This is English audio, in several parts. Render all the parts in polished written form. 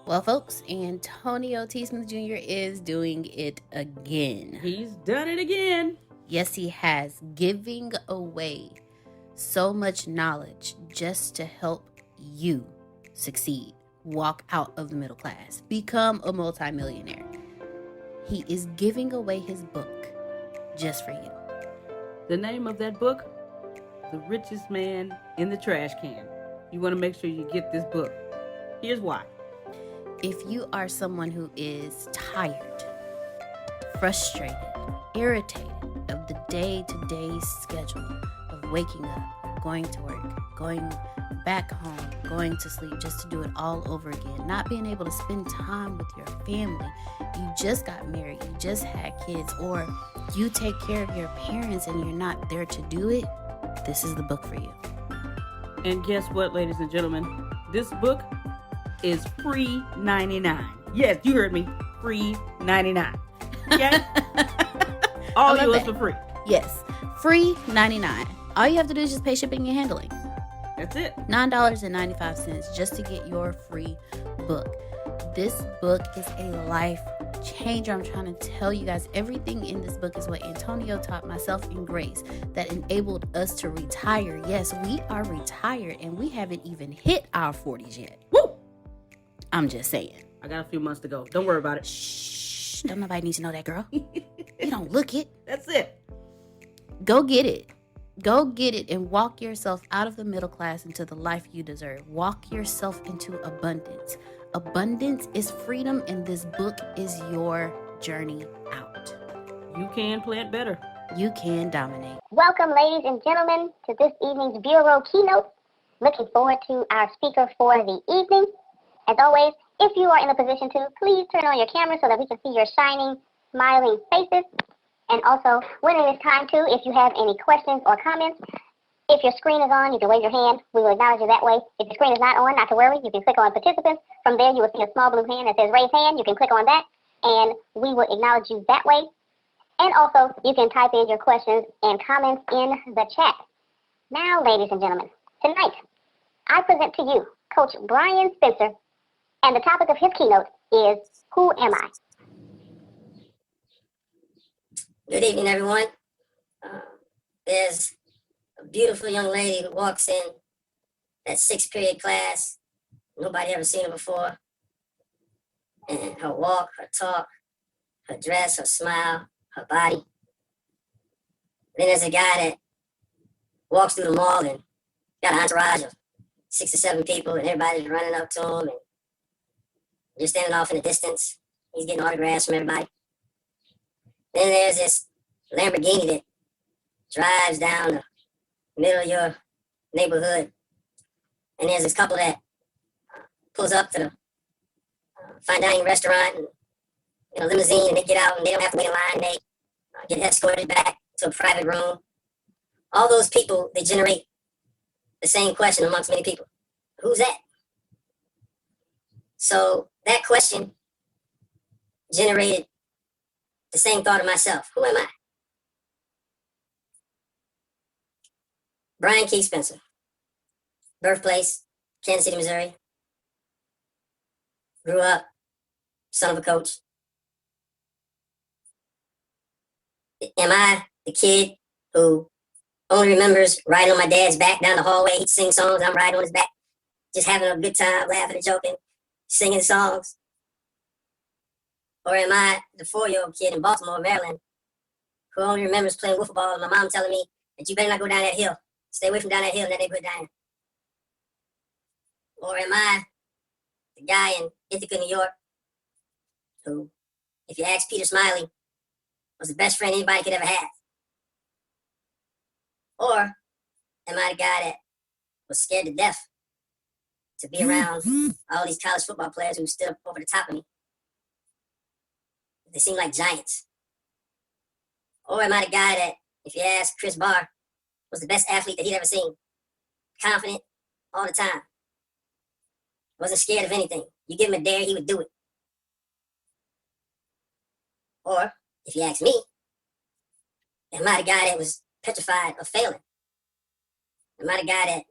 Well, folks, Antonio T. Smith Jr. is doing it again. He's done it again. Yes, he has. Giving away so much knowledge just to help you succeed. Walk out of the middle class. Become a multimillionaire. He is giving away his book just for you. The name of that book? The Richest Man in the Trash Can. You want to make sure you get this book. Here's why. If you are someone who is tired, frustrated, irritated of the day-to-day schedule of waking up, going to work, going back home, going to sleep just to do it all over again, not being able to spend time with your family, you just got married, you just had kids, or you take care of your parents and you're not there to do it, this is the book for you. And guess what, ladies and gentlemen? This book is free 99. Yes, you heard me. Free 99. Okay? All yours for free. Yes, free 99. All you have to do is just pay shipping and handling. That's it. $9.95 just to get your free book. This book is a life changer. I'm trying to tell you guys, everything in this book is what Antonio taught myself and Grace that enabled us to retire. Yes, we are retired and we haven't even hit our 40s yet. Woo! I'm just saying. I got a few months to go. Don't worry about it. Shh. Don't nobody need to know that, girl. You don't look it. That's it. Go get it. Go get it and walk yourself out of the middle class into the life you deserve. Walk yourself into abundance. Abundance is freedom, and this book is your journey out. You can plant better. You can dominate. Welcome, ladies and gentlemen, to this evening's Bureau Keynote. Looking forward to our speaker for the evening. As always, if you are in a position to, please turn on your camera so that we can see your shining, smiling faces. And also, when it is time to, if you have any questions or comments, if your screen is on, you can wave your hand. We will acknowledge you that way. If your screen is not on, not to worry. You can click on participants. From there, you will see a small blue hand that says raise hand. You can click on that, and we will acknowledge you that way. And also, you can type in your questions and comments in the chat. Now, ladies and gentlemen, tonight, I present to you Coach Bryan Spencer, and the topic of his keynote is, Who Am I? Good evening, everyone. There's a beautiful young lady who walks in that 6th period class. Nobody ever seen her before. And her walk, her talk, her dress, her smile, her body. Then there's a guy that walks through the mall and got an entourage of 6 or 7 people, and everybody's running up to him and just standing off in the distance. He's getting autographs from everybody. Then there's this Lamborghini that drives down the middle of your neighborhood. And there's this couple that pulls up to the fine dining restaurant in a limousine, and they get out and they don't have to wait in line. They get escorted back to a private room. All those people, they generate the same question amongst many people. Who's that? So that question generated the same thought of myself. Who am I? Bryan Keith Spencer. Birthplace, Kansas City, Missouri. Grew up, son of a coach. Am I the kid who only remembers riding on my dad's back down the hallway? He'd sing songs, I'm riding on his back, just having a good time, laughing and joking, singing songs? Or am I the 4-year-old kid in Baltimore, Maryland, who only remembers playing wiffle ball and my mom telling me that you better not go down that hill. Stay away from down that hill in that neighborhood down there. Or am I the guy in Ithaca, New York, who, if you ask Peter Smiley, was the best friend anybody could ever have? Or am I the guy that was scared to death to be around all these college football players who stood up over the top of me? They seem like giants. Or am I the guy that, if you ask Chris Barr, was the best athlete that he'd ever seen? Confident all the time. Wasn't scared of anything. You give him a dare, he would do it. Or, if you ask me, am I the guy that was petrified of failing? Am I the guy that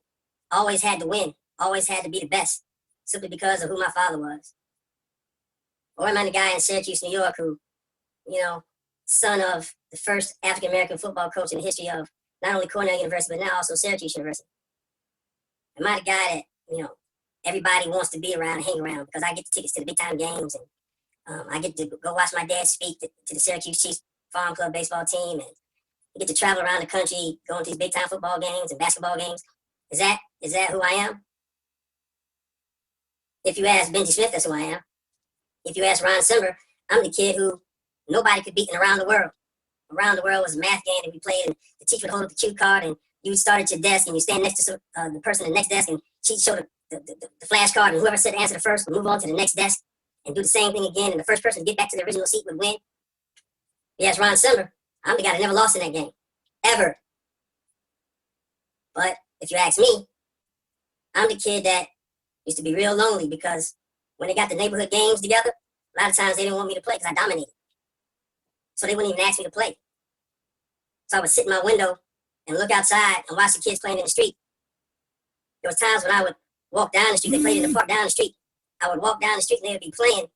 always had to win, always had to be the best, simply because of who my father was? Or am I the guy in Syracuse, New York, who, son of the first African-American football coach in the history of not only Cornell University, but now also Syracuse University? Am I the guy that, everybody wants to be around and hang around because I get the tickets to the big time games, and I get to go watch my dad speak to the Syracuse Chiefs Farm Club baseball team, and I get to travel around the country going to these big time football games and basketball games? Is that who I am? If you ask Benji Smith, that's who I am. If you ask Ron Simber, I'm the kid who nobody could beat in Around the World. Around the World was a math game that we played, and the teacher would hold up the cue card, and you would start at your desk, and you stand next to the person at the next desk, and she'd show the flashcard, and whoever said the answer first would move on to the next desk and do the same thing again, and the first person to get back to the original seat would win. Yes, Ron Simber, I'm the guy that never lost in that game, ever. But if you ask me, I'm the kid that used to be real lonely because when they got the neighborhood games together, a lot of times they didn't want me to play because I dominated. So they wouldn't even ask me to play. So I would sit in my window and look outside and watch the kids playing in the street. There was times when I would walk down the street. They played in the park down the street. I would walk down the street and they would be playing,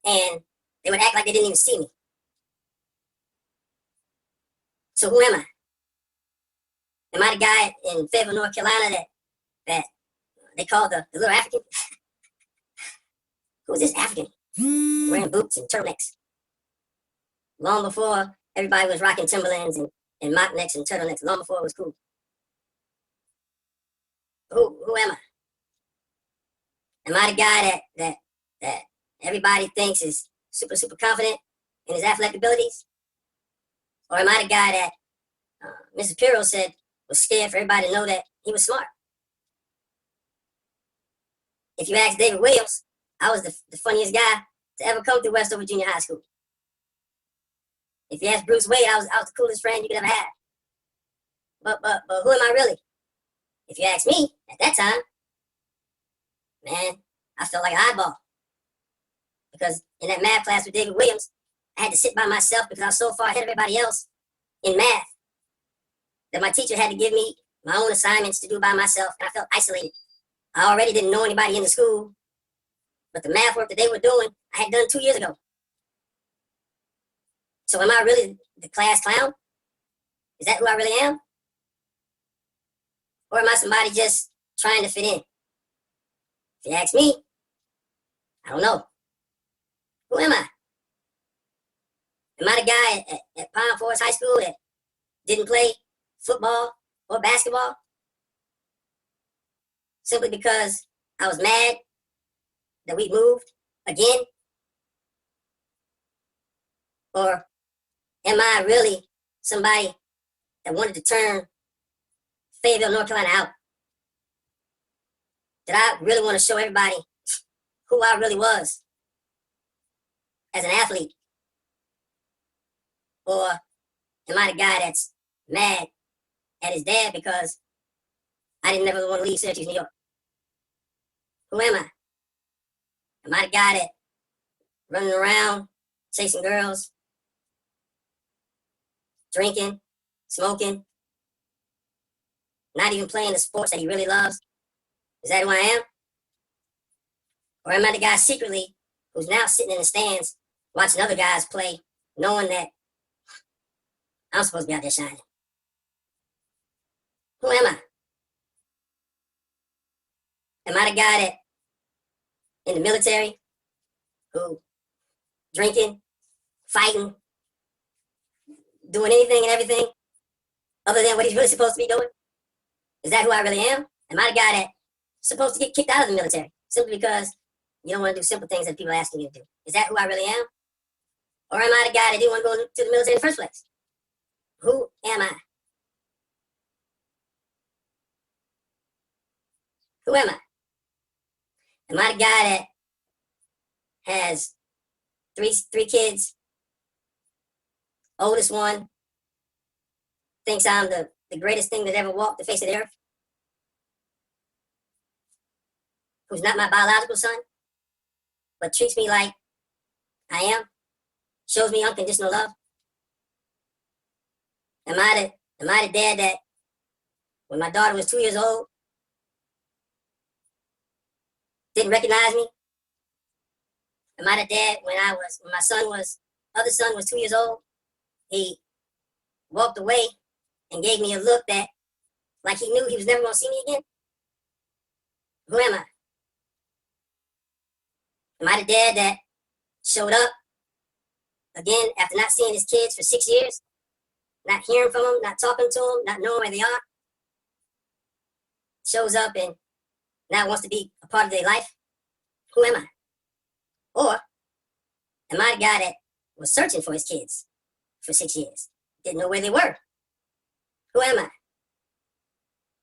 and they would act like they didn't even see me. So who am I? Am I the guy in Fayetteville, North Carolina that they call the little African? Who's this African? Wearing boots and turtlenecks. Long before everybody was rocking Timberlands and mock necks and turtlenecks, long before it was cool. Who am I? Am I the guy that everybody thinks is super, super confident in his athletic abilities? Or am I the guy that Mrs. Pirro said was scared for everybody to know that he was smart? If you ask David Williams, I was the funniest guy to ever come through Westover Junior High School. If you ask Bruce Wade, I was the coolest friend you could ever have. But who am I really? If you ask me, at that time, man, I felt like an oddball. Because in that math class with David Williams, I had to sit by myself because I was so far ahead of everybody else in math that my teacher had to give me my own assignments to do by myself, and I felt isolated. I already didn't know anybody in the school, but the math work that they were doing, I had done 2 years ago. So am I really the class clown? Is that who I really am? Or am I somebody just trying to fit in? If you ask me, I don't know. Who am I? Am I the guy at Pine Forest High School that didn't play football or basketball simply because I was mad that we moved again? Or am I really somebody that wanted to turn Fayetteville, North Carolina out? Did I really want to show everybody who I really was as an athlete? Or am I the guy that's mad at his dad because I didn't ever want to leave Syracuse, New York? Who am I? Am I the guy that running around chasing girls, drinking, smoking, not even playing the sports that he really loves? Is that who I am? Or am I the guy secretly who's now sitting in the stands watching other guys play, knowing that I'm supposed to be out there shining? Who am I? Am I the guy that in the military who drinking, fighting, doing anything and everything other than what he's really supposed to be doing? Is that who I really am? Am I the guy that's supposed to get kicked out of the military simply because you don't want to do simple things that people are asking you to do? Is that who I really am? Or am I the guy that didn't want to go to the military in the first place? Who am I? Who am I? Am I the guy that has three kids? Oldest one thinks I'm the greatest thing that ever walked the face of the earth? Who's not my biological son, but treats me like I am? Shows me unconditional love? Am I the dad that when my daughter was 2 years old, didn't recognize me Am I the dad when my other son was 2 years old? He walked away and gave me a look that, like he knew he was never going to see me again? Who am I? Am I the dad that showed up again after not seeing his kids for 6 years? Not hearing from them, not talking to them, not knowing where they are? Shows up and now wants to be a part of their life? Who am I? Or am I the guy that was searching for his kids for 6 years? Didn't know where they were? Who am I?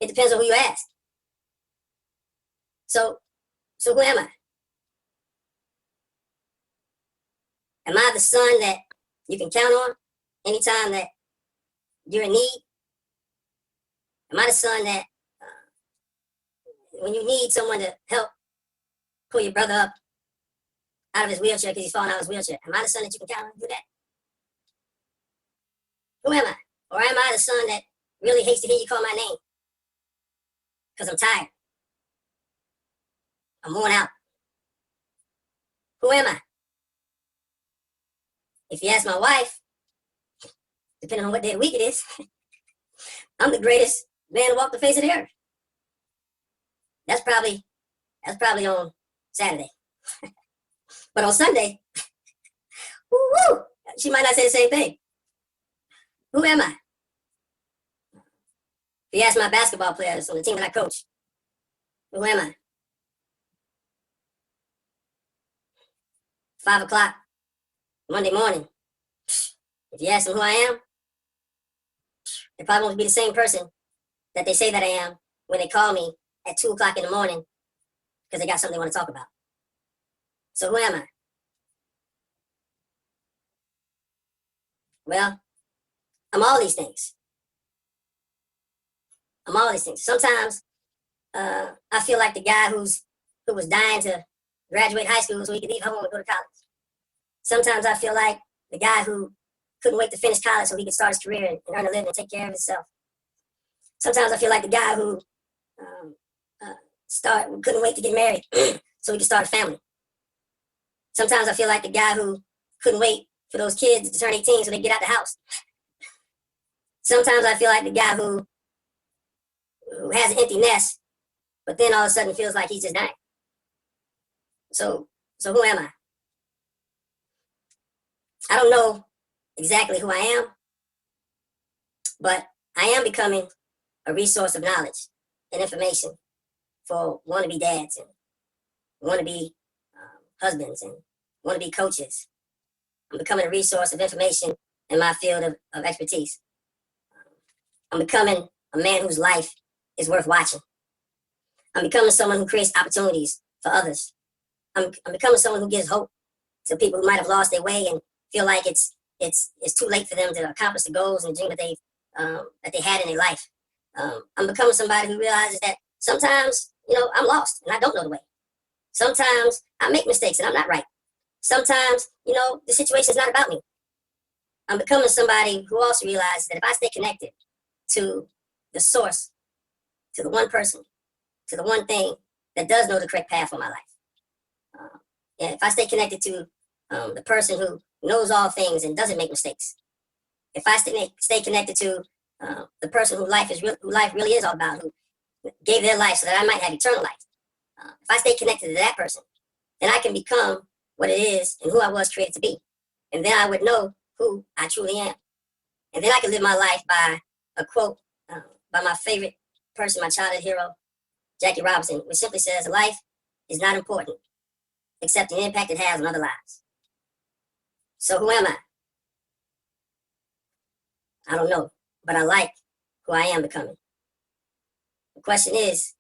It depends on who you ask. So who am I? Am I the son that you can count on anytime that you're in need? Am I the son that when you need someone to help pull your brother up out of his wheelchair because he's falling out of his wheelchair, am I the son that you can count on to do that? Who am I? Or am I the son that really hates to hear you call my name because I'm tired? I'm worn out. Who am I? If you ask my wife, depending on what day of the week it is, I'm the greatest man to walk the face of the earth. That's probably on Saturday. But on Sunday, woo, she might not say the same thing. Who am I? If you ask my basketball players on the team that I coach, who am I? 5 o'clock Monday morning. If you ask them who I am, they probably won't be the same person that they say that I am when they call me at 2 o'clock in the morning because they got something they want to talk about. So who am I? Well, I'm all these things. I'm all these things. Sometimes I feel like the guy who was dying to graduate high school so he could leave home and go to college. Sometimes I feel like the guy who couldn't wait to finish college so he could start his career and earn a living and take care of himself. Sometimes I feel like the guy who couldn't wait to get married so he could start a family. Sometimes I feel like the guy who couldn't wait for those kids to turn 18 so they get out the house. Sometimes I feel like the guy who has an empty nest, but then all of a sudden feels like he's just dying. So who am I? I don't know exactly who I am, but I am becoming a resource of knowledge and information for wannabe dads and wannabe husbands and wannabe coaches. I'm becoming a resource of information in my field of expertise. I'm becoming a man whose life is worth watching. I'm becoming someone who creates opportunities for others. I'm becoming someone who gives hope to people who might have lost their way and feel like it's too late for them to accomplish the goals and the dream that they had in their life. I'm becoming somebody who realizes that sometimes, I'm lost and I don't know the way. Sometimes I make mistakes and I'm not right. Sometimes, the situation is not about me. I'm becoming somebody who also realizes that if I stay connected to the source, to the one person, to the one thing that does know the correct path for my life, and if I stay connected to the person who knows all things and doesn't make mistakes, if I stay connected to the person who life really is all about, who gave their life so that I might have eternal life, if I stay connected to that person, then I can become what it is and who I was created to be. And then I would know who I truly am. And then I can live my life by a quote by my favorite person, my childhood hero, Jackie Robinson, which simply says, life is not important except the impact it has on other lives. So who am I? I don't know, but I like who I am becoming. The question is,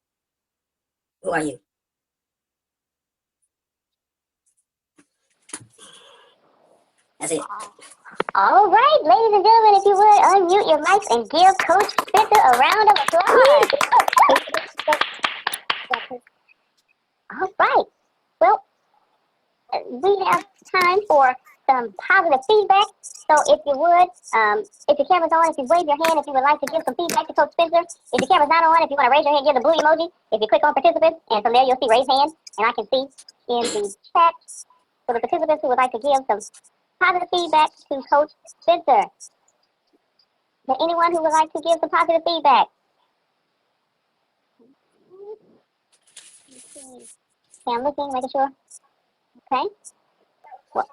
who are you? That's it. All right, ladies and gentlemen, if you would unmute your mics and give Coach Spencer a round of applause. All right. Well, we have time for some positive feedback. So if you would, if your camera's on, if you wave your hand, if you would like to give some feedback to Coach Spencer. If your camera's not on, if you want to raise your hand, give the blue emoji. If you click on participants, and from there you'll see raise hand, and I can see in the chat for the participants who would like to give some positive feedback to Coach Spencer. Is there anyone who would like to give some positive feedback? Okay, I'm looking, making sure. Okay. Well,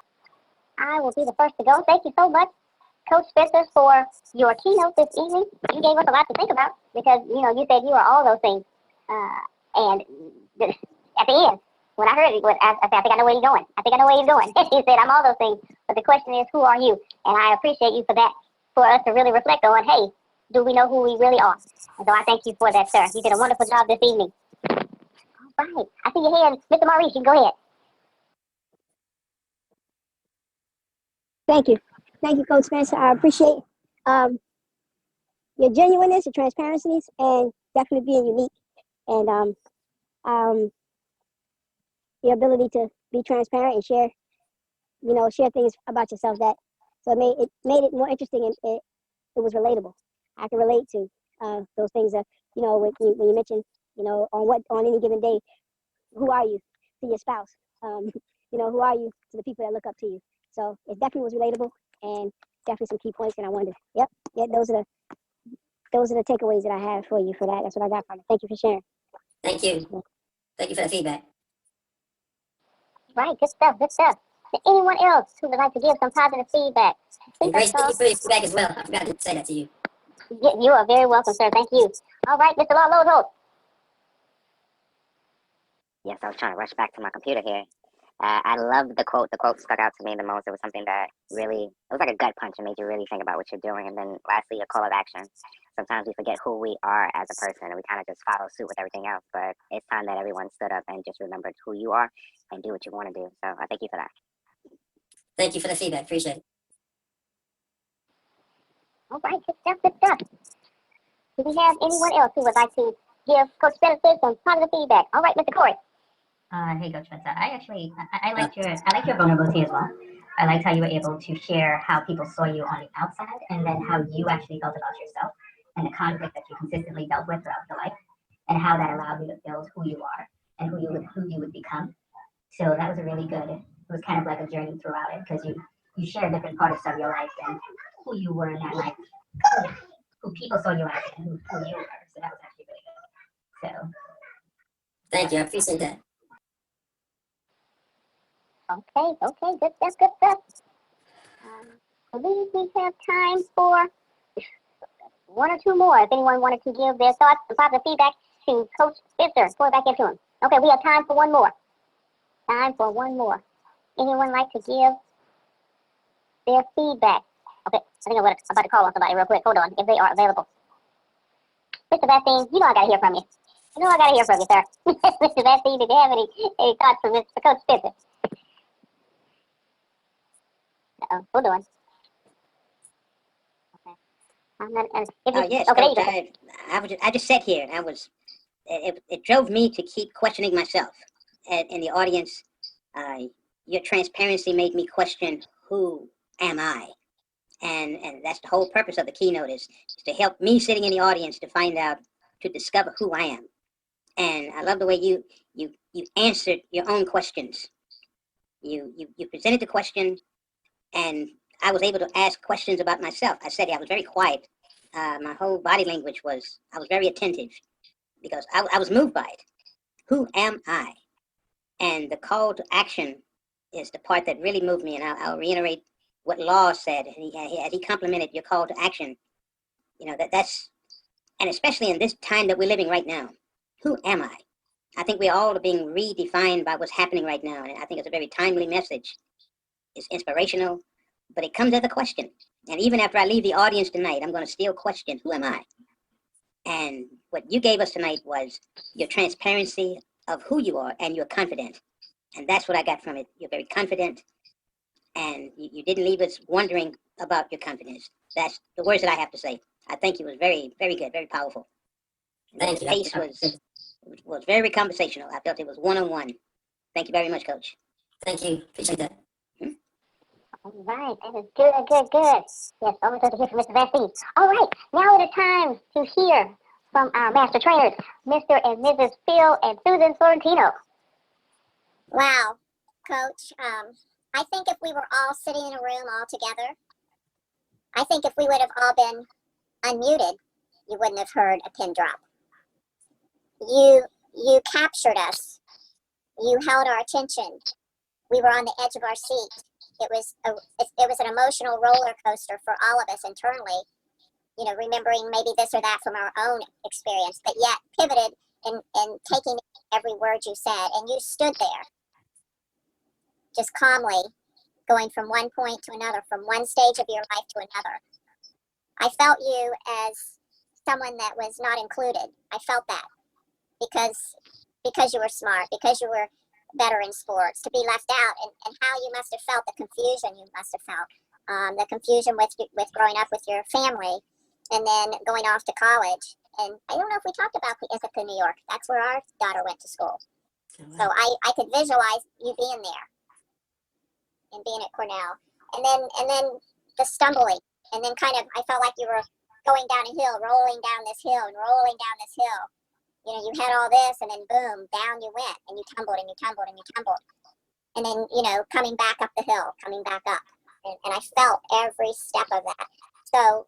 I will be the first to go. Thank you so much, Coach Spencer, for your keynote this evening. You gave us a lot to think about because, you know, you said you are all those things. And at the end, when I heard it, I said, I think I know where he's going. I think I know where he's going. He said, I'm all those things. But the question is, who are you? And I appreciate you for that, for us to really reflect on, hey, do we know who we really are? And so I thank you for that, sir. You did a wonderful job this evening. All right. I see your hand. Mr. Maurice, you can go ahead. Thank you. Thank you, Coach Spencer. I appreciate your genuineness, your transparencies, and definitely being unique. And your ability to be transparent and share, you know, share things about yourself that, so it made it more interesting and it was relatable. I can relate to those things that, you know, when you mentioned, you know, on any given day, who are you to your spouse? You know, who are you to the people that look up to you? So it definitely was relatable and definitely some key points. And I wondered, yeah, those are the takeaways that I have for you for that. That's what I got from it. Thank you for sharing. Thank you. Thank you for the feedback. Right, good stuff, good stuff. Is there anyone else who would like to give some positive feedback? And Grace, thank you for your feedback as well. I forgot to say that to you. You are very welcome, sir. Thank you. All right, Mr. Law. Yes, I was trying to rush back to my computer here. I loved the quote. The quote stuck out to me the most. It was something that really, it was like a gut punch and made you really think about what you're doing. And then lastly, a call of action. Sometimes we forget who we are as a person and we kind of just follow suit with everything else. But it's time that everyone stood up and just remembered who you are and do what you want to do. So I thank you for that. Thank you for the feedback. Appreciate it. All right, good stuff, good stuff. Do we have anyone else who would like to give Coach Spencer some positive feedback? All right, Mr. Corey. Hey, Coach Spencer. I liked your vulnerability as well. I liked how you were able to share how people saw you on the outside and then how you actually felt about yourself and the conflict that you consistently dealt with throughout your life and how that allowed you to build who you are and who you would become. So that was a really good, it was kind of like a journey throughout it because you shared different parts of your life and who you were in that life, who people saw you as and who you were. So that was actually really good. So thank you. I appreciate that. Okay, good stuff. I believe we have time for one or two more. If anyone wanted to give their thoughts and positive feedback to Coach Spencer, pour it back into him. Okay, we have time for one more. Anyone like to give their feedback? Okay, I think I'm about to call on somebody real quick. Hold on, if they are available. Mr. Bastine, you know I gotta hear from you. Sir. Mr. Bastine, did you have any thoughts for Coach Spencer? Hold on. Okay. I'm not. Yes, okay, Coach, I just sat here and it drove me to keep questioning myself. In the audience, your transparency made me question, who am I? And that's the whole purpose of the keynote is to help me sitting in the audience to discover who I am. And I love the way you answered your own questions. You presented the question, and I was able to ask questions about myself. I said I was very quiet. My whole body language I was very attentive because I was moved by it. Who am I? And the call to action is the part that really moved me. And I'll reiterate what Law said. He complimented your call to action. You know, that's, and especially in this time that we're living right now, who am I? I think we all are being redefined by what's happening right now. And I think it's a very timely message. It's inspirational, but it comes as a question. And even after I leave the audience tonight, I'm going to still question, who am I? And what you gave us tonight was your transparency of who you are, and you're confident. And that's what I got from it. You're very confident, and you didn't leave us wondering about your confidence. That's the words that I have to say. I think it was very, very good, very powerful. Thank you. The pace was very conversational. I felt it was one-on-one. Thank you very much, Coach. Thank you. Appreciate that. All right, that is good. Yes, always good to hear from Mr. Bastine. All right, now it is time to hear from our master trainers, Mr. and Mrs. Phil and Susan Sorrentino. Wow. Coach. I think if we were all sitting in a room all together, I think if we would have all been unmuted, you wouldn't have heard a pin drop. You captured us. You held our attention. We were on the edge of our seat. It was an emotional roller coaster for all of us internally, you know, remembering maybe this or that from our own experience, but yet pivoted and taking every word you said, and you stood there just calmly going from one point to another, from one stage of your life to another. I felt you as someone that was not included. I felt that because you were smart, because you were better in sports, to be left out, and how you must have felt, the confusion you must have felt, the confusion with growing up with your family and then going off to college. And I don't know if we talked about Ithaca, New York. That's where our daughter went to school. So I could visualize you being there and being at Cornell. And then the stumbling. And then kind of, I felt like you were going down a hill, rolling down this hill and rolling down this hill. You know, you had all this and then boom, down you went and you tumbled and you tumbled and you tumbled. And then, you know, coming back up the hill, coming back up. And I felt every step of that. So,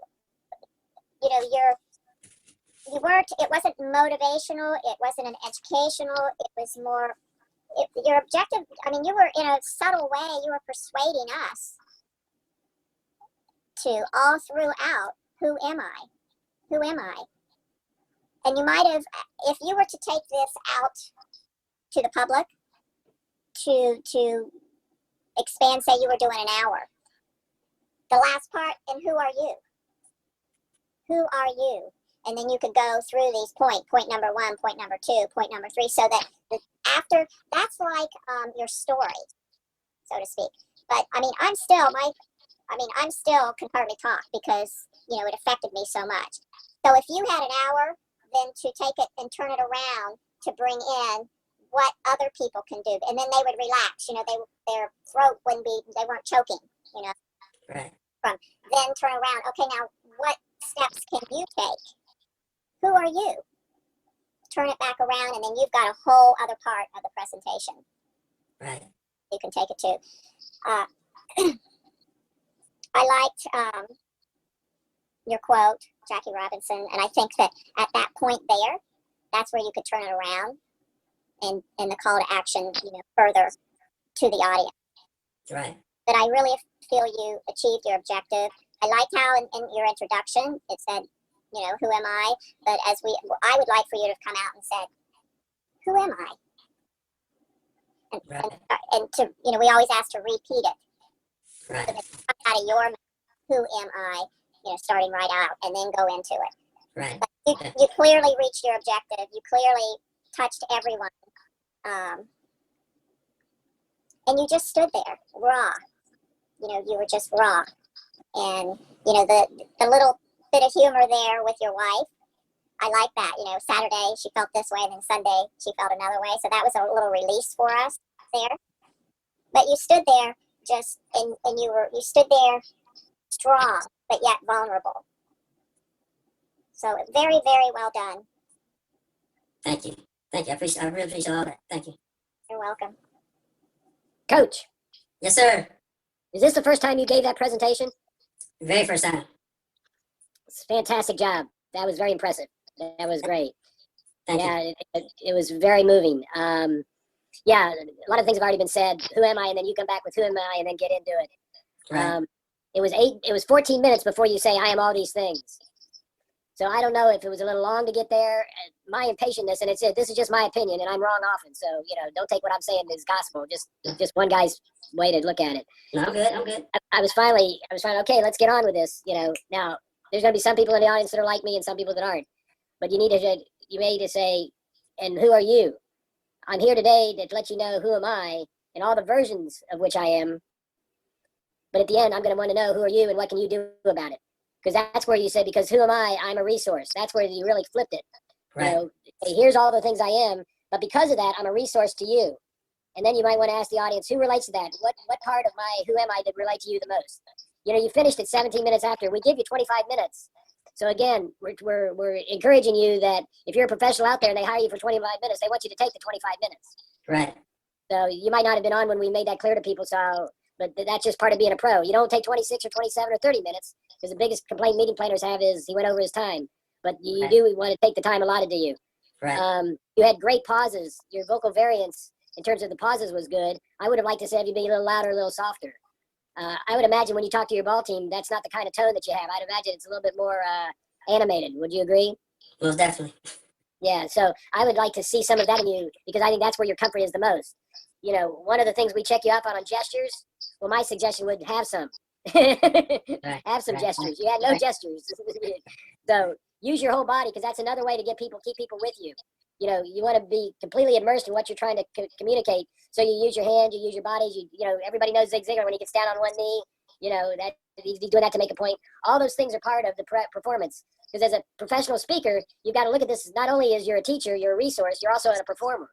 you know, it wasn't motivational, it wasn't an educational, it was more, your objective, I mean, you were in a subtle way, you were persuading us to all throughout, who am I? Who am I? And you might have, if you were to take this out to the public, to expand, say you were doing an hour, the last part, and who are you? Who are you? And then you could go through these point number 1, point number 2, point number 3, so that after, that's like your story, so to speak. But I mean, I'm still can hardly talk because, you know, it affected me so much. So if you had an hour, then to take it and turn it around to bring in what other people can do, and then they would relax, you know, their throat wouldn't be, they weren't choking, you know. Right. Then turn around, okay, now what steps can you take? Who are you? Turn it back around, and then you've got a whole other part of the presentation. Right. You can take it to. I liked your quote, Jackie Robinson, and I think that at that point there, that's where you could turn it around and the call to action, you know, further to the audience. Right. But I really feel you achieved your objective. I liked how in your introduction it said, you know, who am I? But I would like for you to have come out and said, who am I? And to, you know, we always ask to repeat it. Right. So that it comes out of your mouth, who am I? You know, starting right out and then go into it. Right. But you clearly reached your objective. You clearly touched everyone. And you just stood there, raw. You know, you were just raw. And, you know, the little bit of humor there with your wife, I like that. You know, Saturday she felt this way, and then Sunday she felt another way. So that was a little release for us there. But you stood there just, and you stood there strong, but yet vulnerable. So very, very well done. Thank you. Thank you. I really appreciate all that. Thank you. You're welcome. Coach, Yes, sir. is this the first time you gave that presentation? Very first time. It's a fantastic job. That was very impressive. That was great. Thank you. Yeah, it was very moving. Yeah, a lot of things have already been said. Who am I? And then you come back with who am I, and then get into it. Right. It was 14 minutes before you say I am all these things. So I don't know if it was a little long to get there. My impatientness, and this is just my opinion, and I'm wrong often. So, you know, don't take what I'm saying as gospel. Just one guy's way to look at it. No, I'm good. I'm good. I was finally, okay, let's get on with this. You know, now there's going to be some people in the audience that are like me and some people that aren't. But you need to say, and who are you? I'm here today to let you know who am I and all the versions of which I am. But at the end, I'm going to want to know who are you and what can you do about it? Because that's where you said, because who am I? I'm a resource. That's where you really flipped it. Right. You know, here's all the things I am, but because of that, I'm a resource to you. And then you might want to ask the audience, who relates to that? What part of my who am I that relate to you the most? You know, you finished it 17 minutes after. We give you 25 minutes. So again, we're encouraging you that if you're a professional out there and they hire you for 25 minutes, they want you to take the 25 minutes. Right. So you might not have been on when we made that clear to people. So, but that's just part of being a pro. You don't take 26 or 27 or 30 minutes because the biggest complaint meeting planners have is he went over his time. But you do want to take the time allotted to you. Right. You had great pauses. Your vocal variance in terms of the pauses was good. I would have liked to say you be a little louder, a little softer. I would imagine when you talk to your ball team, that's not the kind of tone that you have. I'd imagine it's a little bit more animated. Would you agree? Most definitely. Yeah, so I would like to see some of that in you because I think that's where your comfort is the most. You know, one of the things we check you up on gestures. Well, my suggestion would have some. Have some gestures. You had no gestures. So use your whole body because that's another way to keep people with you. You know, you want to be completely immersed in what you're trying to communicate. So you use your hands, you use your bodies. You know, everybody knows Zig Ziglar when he gets down on one knee. You know, that he's doing that to make a point. All those things are part of the performance. Because as a professional speaker, you've got to look at this not only as you're a teacher, you're a resource, you're also a performer.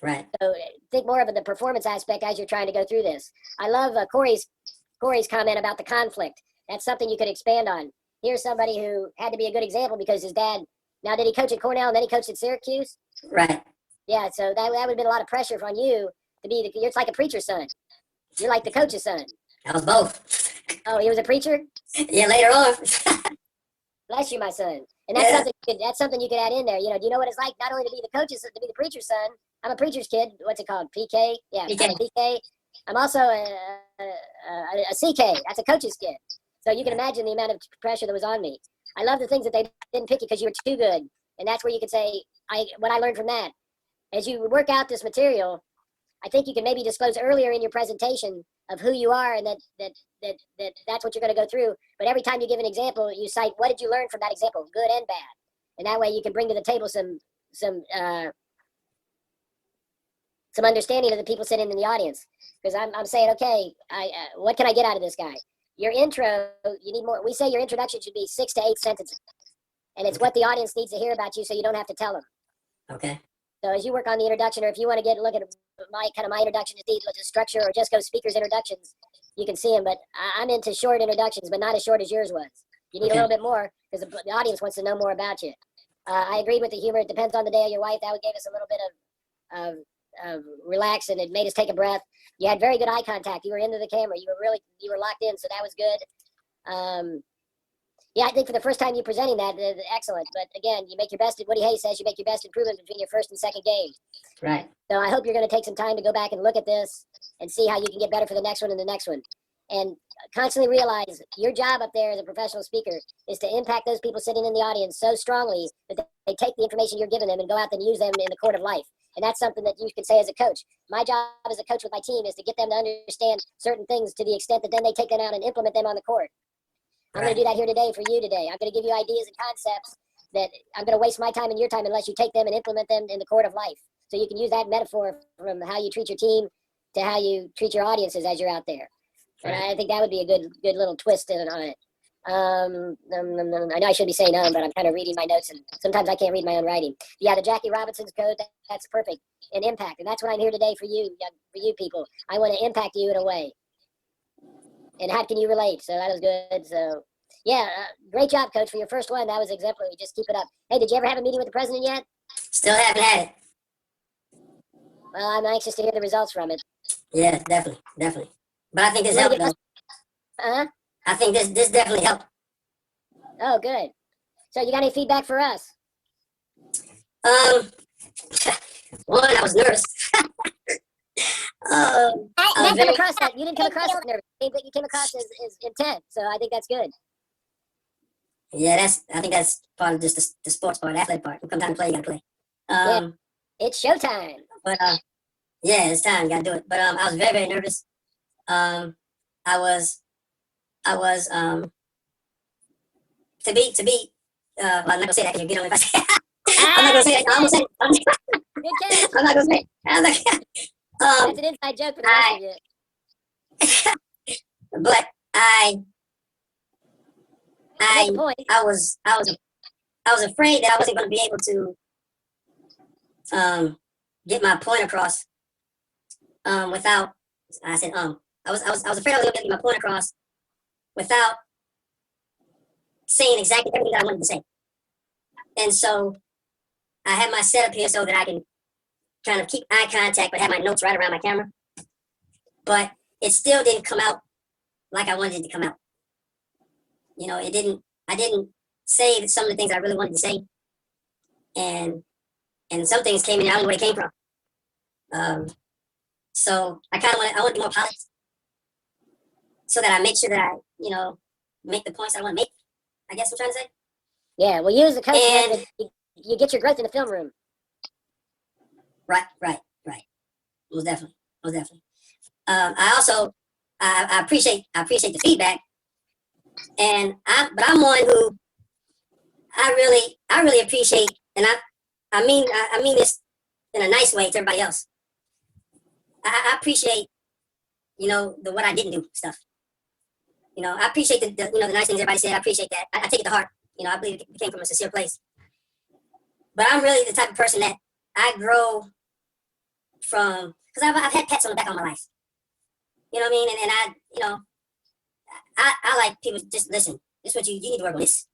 Right. So think more of the performance aspect as you're trying to go through this. I love Corey's comment about the conflict. That's something you could expand on. Here's somebody who had to be a good example because his dad, now did he coach at Cornell and then he coached at Syracuse? Right. Yeah, so that would have been a lot of pressure on you to be, it's like a preacher's son. You're like the coach's son. I was both. Oh, he was a preacher? Yeah, later on. Bless you, my son. And that's something you could add in there. You know, do you know what it's like not only to be the coach's, to be the preacher's son? I'm a preacher's kid. What's it called? PK? Yeah, PK. I'm a PK. I'm also a CK. That's a coach's kid. So you can imagine the amount of pressure that was on me. I love the things that they didn't pick you because you were too good. And that's where you could say, what I learned from that. As you work out this material, I think you can maybe disclose earlier in your presentation of who you are and that's what you're going to go through. But every time you give an example, you cite what did you learn from that example, good and bad. And that way you can bring to the table some understanding of the people sitting in the audience. Because I'm saying, okay, what can I get out of this guy? Your intro, you need more. We say your introduction should be 6 to 8 sentences. And it's what the audience needs to hear about you so you don't have to tell them. Okay. So as you work on the introduction, or if you want to look at my introduction to the structure, or just go speakers introductions, you can see them. But I'm into short introductions, but not as short as yours was. You need a little bit more because the audience wants to know more about you. I agreed with the humor. It depends on the day of your wife. That gave us a little bit of relax, and it made us take a breath. You had very good eye contact. You were into the camera. You were locked in, so that was good. Yeah, I think for the first time you presenting that, excellent. But again, you make your best. Woody Hayes says you make your best improvement between your first and second game. Right. So I hope you're going to take some time to go back and look at this and see how you can get better for the next one and the next one. And constantly realize your job up there as a professional speaker is to impact those people sitting in the audience so strongly that they take the information you're giving them and go out and use them in the court of life. And that's something that you can say as a coach. My job as a coach with my team is to get them to understand certain things to the extent that then they take them out and implement them on the court. I'm going to do that here today for you today. I'm going to give you ideas and concepts that I'm going to waste my time and your time unless you take them and implement them in the court of life. So you can use that metaphor from how you treat your team to how you treat your audiences as you're out there. And I think that would be a good little twist on it. I know I should be saying but I'm kind of reading my notes, and sometimes I can't read my own writing. Yeah, the Jackie Robinson's code, that's perfect. And impact. And that's what I'm here today for you people. I want to impact you in a way. And how can you relate? So that was good. So, yeah, great job, Coach, for your first one. That was exemplary. Just keep it up. Hey, did you ever have a meeting with the president yet? Still haven't had it. Well, I'm anxious to hear the results from it. Yeah, definitely. But I think this helped, though. Huh? I think this definitely helped. Oh, good. So you got any feedback for us? One, I was nervous. You didn't come across as nervous. You came across as intent. So I think that's good. Yeah, I think that's part of just the sports part, the athlete part. Come time to play, you gotta play. Yeah. It's showtime. But yeah, it's time, you gotta do it. But I was very, very nervous. I was to be well, I'm not gonna say that because you get on if I say I'm not gonna say that. I'm gonna say it. Good catch. I'm not gonna say it. That's an inside joke for the rest of you. But I was afraid that I wasn't going to be able to get my point across without. I said I was afraid I was going to get my point across without saying exactly everything that I wanted to say. And so I have my setup here so that I can kind of keep eye contact, but have my notes right around my camera. But it still didn't come out like I wanted it to come out. You know, I didn't say some of the things I really wanted to say. And some things came in, I don't know where they came from. So I want to be more polished so that I make sure that I, you know, make the points I want to make. I guess I'm trying to say. Yeah, well, use the coach And- method. You get your growth in the film room. Right. Most definitely. I also I appreciate the feedback, but I'm one who I really appreciate, and I mean this in a nice way to everybody else. I appreciate, you know, the what I didn't do stuff. You know, I appreciate the you know, the nice things everybody said. I appreciate that. I take it to heart. You know, I believe it came from a sincere place. But I'm really the type of person that I grow from, because I've had pets on the back all my life. You know what I mean? And I, you know, I like people to just listen. This is what you need to work on this.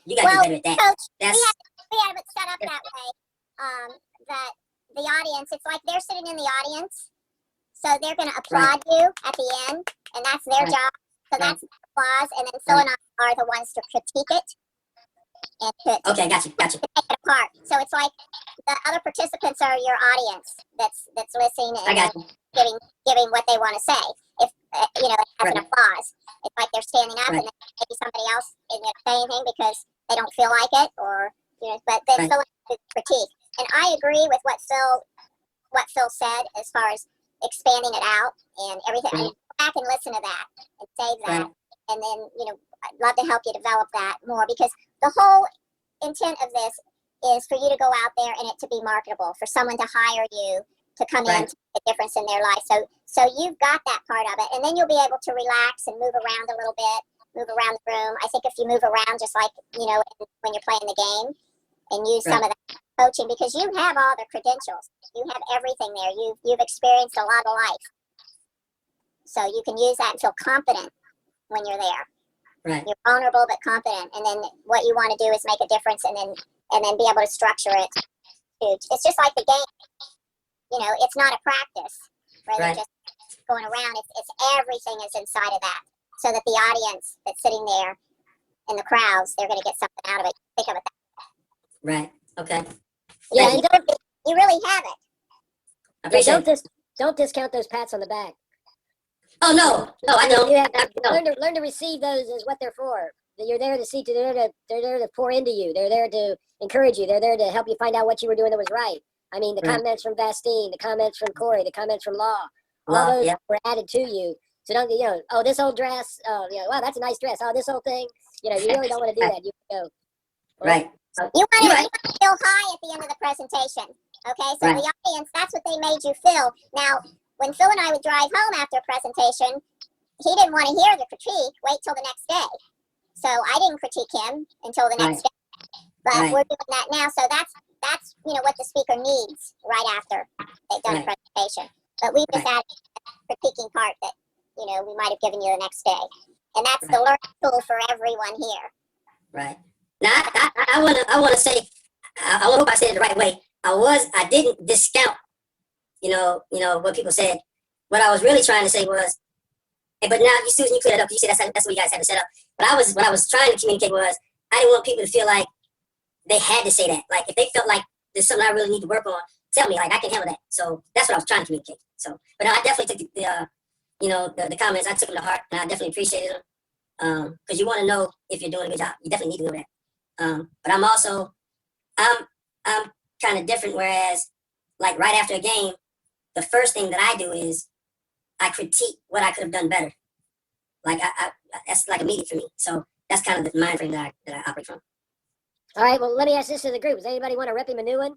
You got to do better at that. Coach, That's we have it set up that way. That the audience, it's like they're sitting in the audience, so they're going to applaud you at the end, and that's their Right. job. So Right. that's applause, and then Phil and I are the ones to critique it and to okay. Got you. take it apart. So it's like the other participants are your audience that's listening I and got you. giving what they want to say. If you know, as an Right. applause, it's like they're standing up, Right. and then maybe somebody else isn't going to say anything because they don't feel like it, or you know. But then Right. Phil has to critique, and I agree with what Phil said as far as expanding it out and everything. I mean, go back and listen to that and save that, Right. and then you know, I'd love to help you develop that more, because the whole intent of this is for you to go out there and it to be marketable, for someone to hire you to come in Right. to make a difference in their life. So you've got that part of it, and then you'll be able to relax and move around a little bit, move around the room. I think if you move around just like, you know, when you're playing the game, and use some of that coaching, because you have all the credentials, you have everything there. You've experienced a lot of life, so you can use that and feel confident when you're there. Right. You're vulnerable but confident, and then what you want to do is make a difference, and then be able to structure it. It's just like the game. You know, it's not a practice where Right. they're just going around. It's everything is inside of that, so that the audience that's sitting there in the crowds, they're going to get something out of it. Think of it. Right. Okay. Yeah, Thank and You really have it. I appreciate it. don't discount those pats on the back. Oh no, I don't. You have No. learn to receive those as what they're for. That you're there to see, they're there to pour into you. They're there to encourage you. They're there to help you find out what you were doing that was right. I mean, the Right. comments from Bastine, the comments from Corey, the comments from Law, all Law, those yeah. were added to you. So don't, you know, oh, this old dress, oh, you know, wow, that's a nice dress. Oh, this whole thing, you know, you really don't want to do that. You go, well, Right. You want You're to right. feel high at the end of the presentation. Okay, so Right. the audience, that's what they made you feel. Now, when Phil and I would drive home after a presentation, he didn't want to hear the critique. Wait till the next day. So I didn't critique him until the next day. But Right. we're doing that now. So that's you know what the speaker needs right after they've done a Right. presentation. But we just added the critiquing part that you know we might have given you the next day, and that's the learning tool for everyone here. Right. Now I wanna say, I hope I said it the right way. I didn't discount, you know what people said. What I was really trying to say was, but now Susan, you cleared it up. You said that's what you guys had to set up. But what I was trying to communicate was, I didn't want people to feel like they had to say that. Like if they felt like there's something I really need to work on, tell me. Like I can handle that. So that's what I was trying to communicate. So, but I definitely took the comments. I took them to heart, and I definitely appreciated them. Because you want to know if you're doing a good job. You definitely need to know that. But I'm kind of different. Whereas, like right after a game, the first thing that I do is I critique what I could have done better. Like I that's like immediate for me. So that's kind of the mind frame that I operate from. all right, well, let me ask this to the group. Does anybody want to rip him a new one?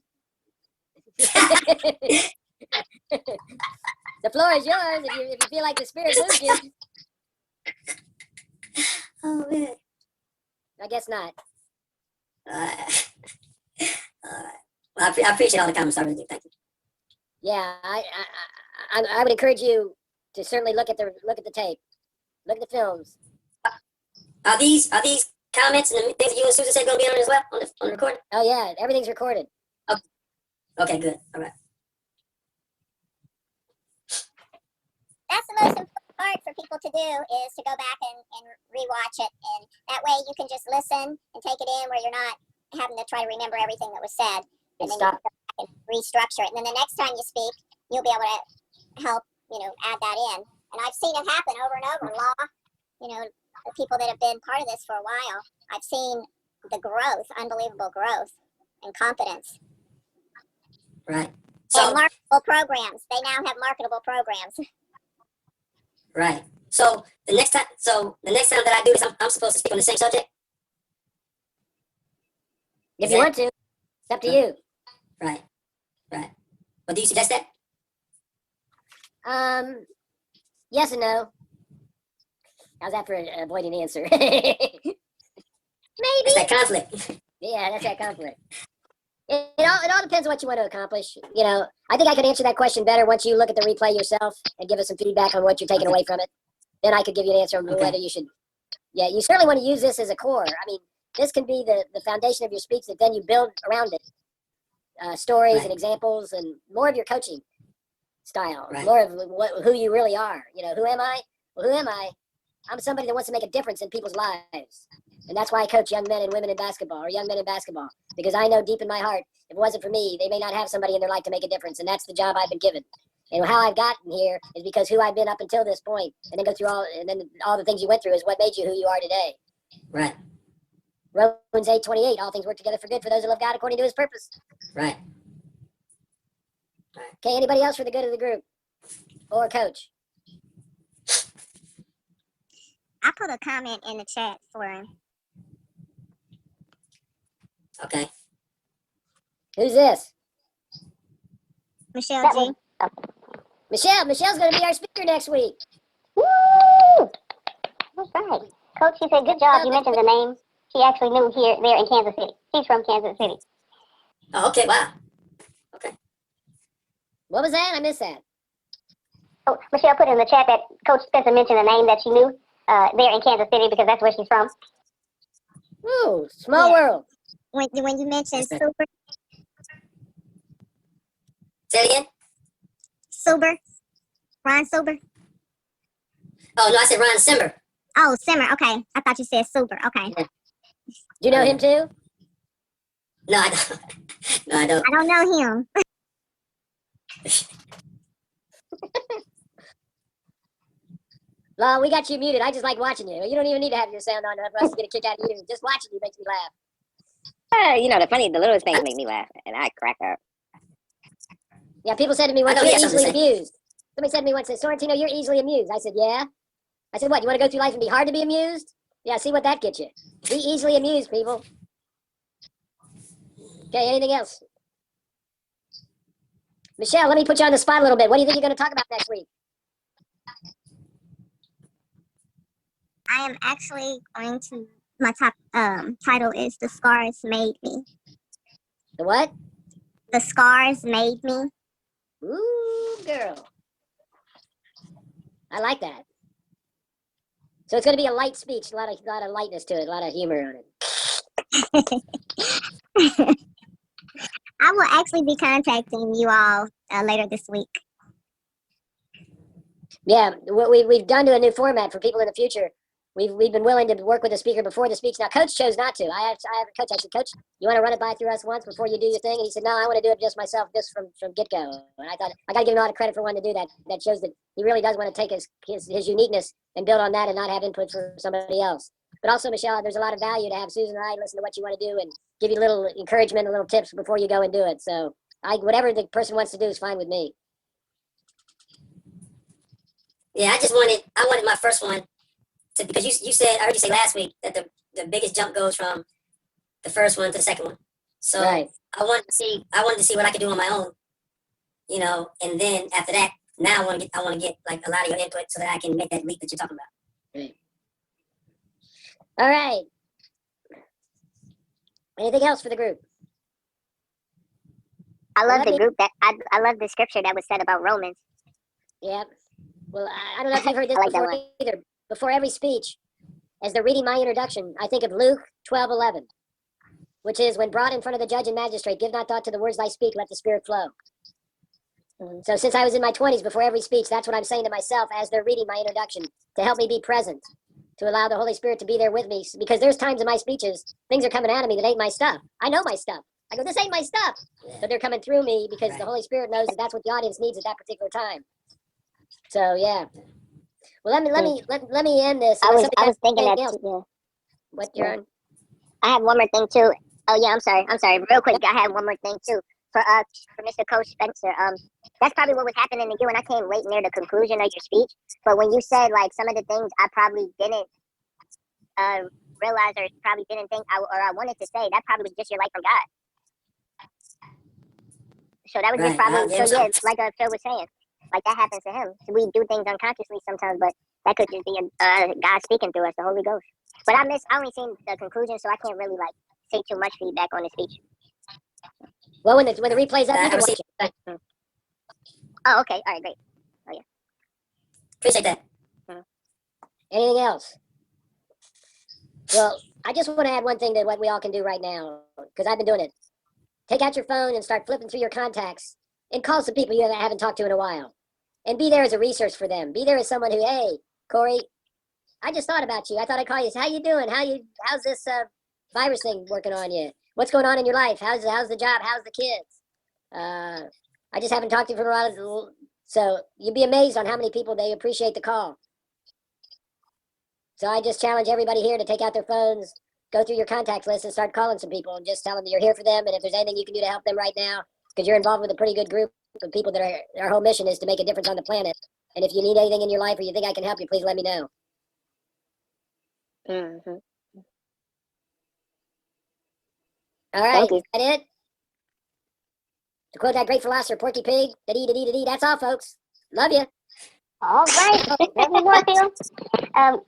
The floor is yours if you feel like the spirit moves you. Oh man. I guess not. Well, I appreciate all the comments. I really do. Thank you. Yeah, I would encourage you to certainly look at the tape, look at the films. Are these comments and the things that you and Susan said going to be on as well on the recording? Oh yeah, everything's recorded. Okay, good. All right. for people to do is to go back and rewatch it. And that way you can just listen and take it in where you're not having to try to remember everything that was said. And then stop. you can go back and restructure it. And then the next time you speak, you'll be able to help, add that in. And I've seen it happen over and over. Law, the people that have been part of this for a while, I've seen the growth, unbelievable growth and confidence. Right. And marketable programs. They now have marketable programs. Right. So the next time that I do this, I'm supposed to speak on the same subject. If you want to, it's up to you. Right. Right. But do you suggest that? Yes and no. How's that for avoiding an answer? Maybe. It's that conflict. Yeah, that's that conflict. It all depends on what you want to accomplish. I think I could answer that question better once you look at the replay yourself and give us some feedback on what you're taking away from it. Then I could give you an answer on whether you should. Yeah, you certainly want to use this as a core. I mean, this can be the foundation of your speech that then you build around it. Stories and examples and more of your coaching style, more of who you really are. Who am I? Well, who am I? I'm somebody that wants to make a difference in people's lives. And that's why I coach young men and women in basketball, or young men in basketball, because I know deep in my heart, if it wasn't for me, they may not have somebody in their life to make a difference. And that's the job I've been given. And how I've gotten here is because who I've been up until this point, and then go through all the things you went through is what made you who you are today. Right. Romans 8:28, all things work together for good for those who love God according to his purpose. Right. Okay, anybody else for the good of the group? Or coach? I put a comment in the chat for him. Okay. Who's this? Michelle G. Michelle's going to be our speaker next week. Woo! That's right. Coach, she said, good job. You mentioned the name. She actually knew there in Kansas City. She's from Kansas City. Oh, okay. Wow. Okay. What was that? I missed that. Oh, Michelle put in the chat that Coach Spencer mentioned the name that she knew there in Kansas City because that's where she's from. Ooh, small world. When you mentioned Super. Say it again? Suber. Ron Suber. Oh, no, I said Ron Simmer. Oh, Simmer. Okay. I thought you said Super. Okay. Yeah. Do you know him too? No, I don't. No, I don't. I don't know him. Law, we got you muted. I just like watching you. You don't even need to have your sound on for us to get a kick out of you. Just watching you makes me laugh. The littlest things make me laugh, and I crack up. Yeah, people said to me once, I know you're he has something easily to say. amused. Somebody said to me once, Sorrentino, you're easily amused. I said, yeah. I said, what, you want to go through life and be hard to be amused? Yeah, see what that gets you. Be easily amused, people. Okay, anything else? Michelle, let me put you on the spot a little bit. What do you think you're going to talk about next week? I am actually going to, my top title is The Scars Made Me. The what? The Scars Made Me. Ooh, girl. I like that. So it's going to be a light speech, a lot of lightness to it, a lot of humor on it. I will actually be contacting you all later this week. Yeah, what we've done to a new format for people in the future. We've been willing to work with the speaker before the speech. Now, Coach chose not to. I have a coach. I said, Coach, you want to run it by through us once before you do your thing? And he said, no, I want to do it just myself, just from get-go. And I thought, I got to give him a lot of credit for wanting to do that. That shows that he really does want to take his uniqueness and build on that and not have input from somebody else. But also, Michelle, there's a lot of value to have Susan and I listen to what you want to do and give you a little encouragement, a little tips before you go and do it. So whatever the person wants to do is fine with me. Yeah, I wanted my first one to, because you said, I heard you say last week that the biggest jump goes from the first one to the second one. So Right. I wanted to see what I could do on my own, and then after that, now I want to get like a lot of your input so that I can make that leap that you're talking about. Right. All right. Anything else for the group? I love Let the group that I love the scripture that was said about Romans. Yeah. Well, I don't know if you've heard this I like that before one. either. Before every speech, as they're reading my introduction, I think of Luke 12:11, which is when brought in front of the judge and magistrate, give not thought to the words I speak, let the Spirit flow. So since I was in my 20s, before every speech, that's what I'm saying to myself as they're reading my introduction, to help me be present, to allow the Holy Spirit to be there with me. Because there's times in my speeches, things are coming out of me that ain't my stuff. I know my stuff. I go, this ain't my stuff. But they're coming through me because the Holy Spirit knows that that's what the audience needs at that particular time. So yeah. Well, let me end this. I was thinking that else. too, yeah. What, John? I have one more thing too. Oh yeah, I'm sorry. Real quick, I have one more thing too for Mr. Coach Spencer. That's probably what was happening to you, and I came late near the conclusion of your speech. But when you said like some of the things I probably didn't realize or probably didn't think I wanted to say, that probably was just your light from God. So that was just probably like Phil was saying, like that happens to him. So we do things unconsciously sometimes, but that could just be God speaking through us, the Holy Ghost. But I only seen the conclusion, so I can't really like say too much feedback on the speech. Well, when the replay's up, you can watch it. Oh, okay. All right, great. Oh yeah. Appreciate that. Anything else? Well, I just want to add one thing to what we all can do right now, because I've been doing it. Take out your phone and start flipping through your contacts and call some people you haven't talked to in a while. And be there as a resource for them. Be there as someone who, hey, Corey, I just thought about you. I thought I'd call you. How you doing? How's this virus thing working on you? What's going on in your life? How's the job? How's the kids? I just haven't talked to you for a while. So you'd be amazed on how many people they appreciate the call. So I just challenge everybody here to take out their phones, go through your contact list and start calling some people and just tell them that you're here for them. And if there's anything you can do to help them right now, because you're involved with a pretty good group of people that our whole mission is to make a difference on the planet. And if you need anything in your life or you think I can help you, please let me know. Mm-hmm. All right, is that it? To quote that great philosopher, Porky Pig, da-dee, that's all, folks. Love you. All right. Love you more, Phil.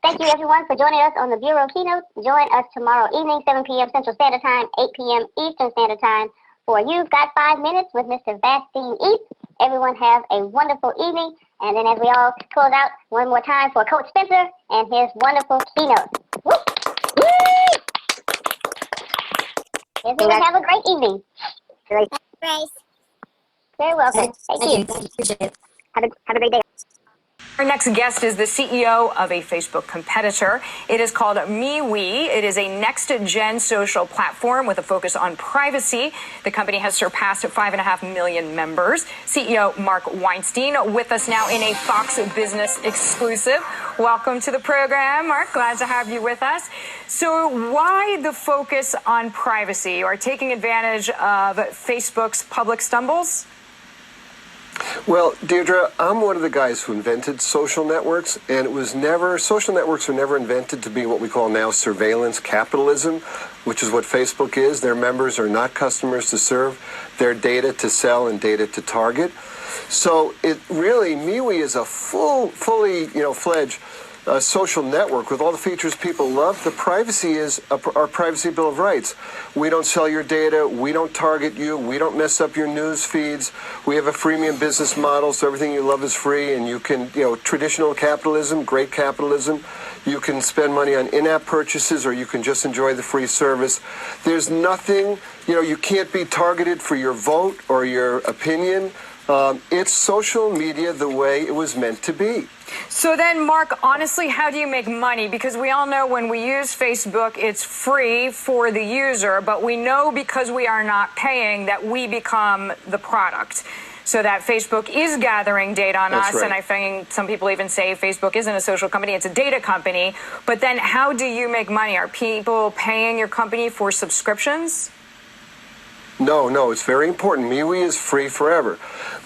Thank you, everyone, for joining us on the Bureau Keynote. Join us tomorrow evening, 7 p.m. Central Standard Time, 8 p.m. Eastern Standard Time, for You've Got 5 Minutes with Mr. Vastine East. Everyone have a wonderful evening. And then as we all close out, one more time for Coach Spencer and his wonderful keynote. Woo! Woo! Everyone have a great evening. Grace. Very welcome. Thank you. Appreciate it. Have a great day. Our next guest is the CEO of a Facebook competitor. It is called MeWe. It is a next-gen social platform with a focus on privacy. The company has surpassed 5.5 million members. CEO Mark Weinstein with us now in a Fox Business exclusive. Welcome to the program, Mark. Glad to have you with us. So why the focus on privacy or taking advantage of Facebook's public stumbles? Well, Deirdre, I'm one of the guys who invented social networks, and social networks were never invented to be what we call now surveillance capitalism, which is what Facebook is. Their members are not customers to serve, their data to sell and data to target. So it really, MeWe is a fully fledged social network with all the features people love. The privacy is our Privacy Bill of Rights. We don't sell your data. We don't target you. We don't mess up your news feeds. We have a freemium business model, so everything you love is free. And you can, traditional capitalism, great capitalism. You can spend money on in-app purchases, or you can just enjoy the free service. There's nothing, you can't be targeted for your vote or your opinion. It's social media the way it was meant to be. So then, Mark, honestly, how do you make money? Because we all know when we use Facebook, it's free for the user, but we know because we are not paying that we become the product. So that Facebook is gathering data on us, right. And I think some people even say Facebook isn't a social company, it's a data company. But then how do you make money? Are people paying your company for subscriptions? No, it's very important. MeWe is free forever.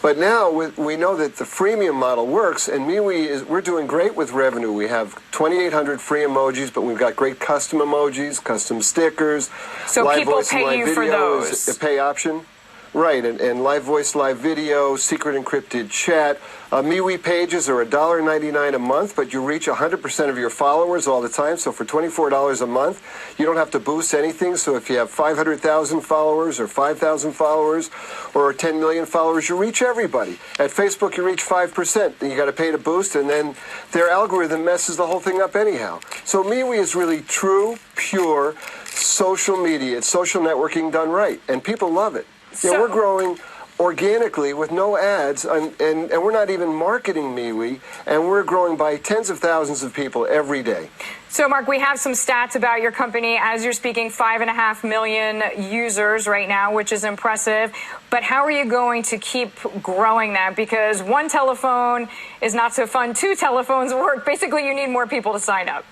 But now we know that the freemium model works, and we're doing great with revenue. We have 2,800 free emojis, but we've got great custom emojis, custom stickers. So live people voice and pay live you video for those. is a pay option. Right, and live voice, live video, secret encrypted chat. MeWe pages are $1.99 a month, but you reach 100% of your followers all the time. So for $24 a month, you don't have to boost anything. So if you have 500,000 followers or 5,000 followers or 10 million followers, you reach everybody. At Facebook, you reach 5%. And you got to pay to boost, and then their algorithm messes the whole thing up anyhow. So MeWe is really true, pure social media. It's social networking done right, and people love it. We're growing organically with no ads, and we're not even marketing MeWe, and we're growing by tens of thousands of people every day. So, Mark, we have some stats about your company. As you're speaking, 5.5 million users right now, which is impressive. But how are you going to keep growing that? Because one telephone is not so fun. 2 telephones work. Basically, you need more people to sign up.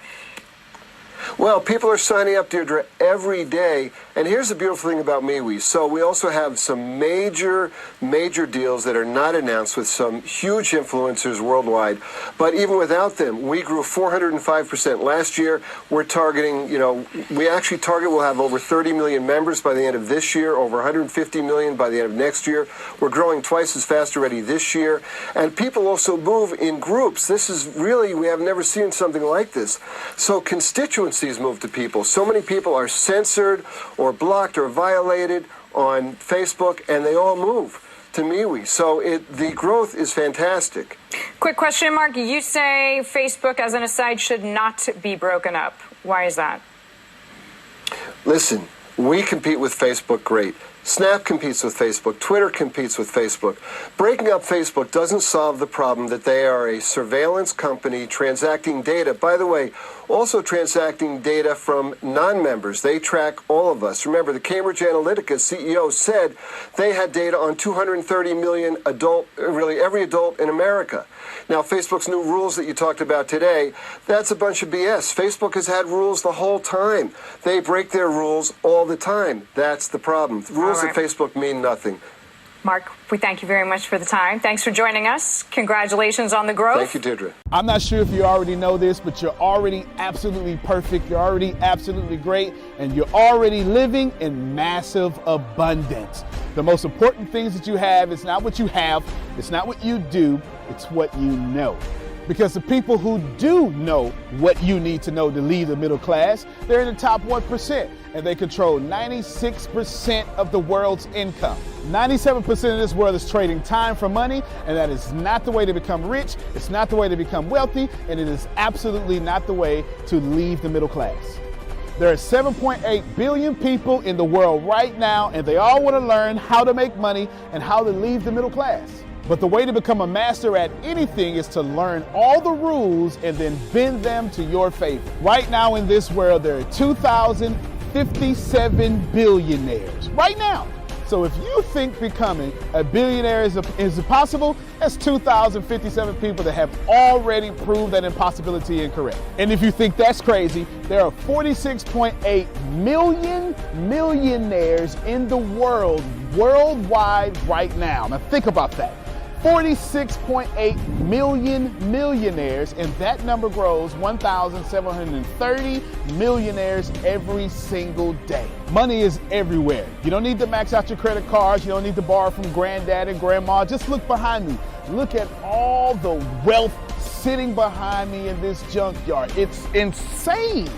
Well, people are signing up, Deirdre, every day. And here's the beautiful thing about MeWe. So we also have some major deals that are not announced with some huge influencers worldwide. But even without them, we grew 405% last year. We're targeting, we actually target we'll have over 30 million members by the end of this year, over 150 million by the end of next year. We're growing twice as fast already this year. And people also move in groups. This is really, we have never seen something like this. So constituencies move to people. So many people are censored or blocked or violated on Facebook, and they all move to MeWe. So the growth is fantastic. Quick question, Mark. You say Facebook, as an aside, should not be broken up. Why is that? Listen, we compete with Facebook great. Snap competes with Facebook. Twitter competes with Facebook. Breaking up Facebook doesn't solve the problem that they are a surveillance company transacting data. By the way, also transacting data from non-members. They track all of us. Remember, the Cambridge Analytica CEO said they had data on 230 million every adult in America. Now, Facebook's new rules that you talked about today, that's a bunch of BS. Facebook has had rules the whole time. They break their rules all the time. That's the problem. Rules at Facebook mean nothing. Mark, we thank you very much for the time. Thanks for joining us. Congratulations on the growth. Thank you, Deirdre. I'm not sure if you already know this, but you're already absolutely perfect. You're already absolutely great, and you're already living in massive abundance. The most important things that you have is not what you have, it's not what you do, it's what you know. Because the people who do know what you need to know to lead the middle class, they're in the top 1%, and they control 96% of the world's income. 97% of this world is trading time for money, and that is not the way to become rich, it's not the way to become wealthy, and it is absolutely not the way to leave the middle class. There are 7.8 billion people in the world right now, and they all want to learn how to make money and how to leave the middle class. But the way to become a master at anything is to learn all the rules and then bend them to your favor. Right now in this world, there are 2,057 billionaires. Right now. So if you think becoming a billionaire is impossible, that's 2,057 people that have already proved that impossibility incorrect. And if you think that's crazy, there are 46.8 million millionaires in the world, worldwide right now. Now think about that. 46.8 million millionaires, and that number grows 1,730 millionaires every single day. Money is everywhere. You don't need to max out your credit cards. You don't need to borrow from granddad and grandma. Just look behind me. Look at all the wealth sitting behind me in this junkyard. It's insane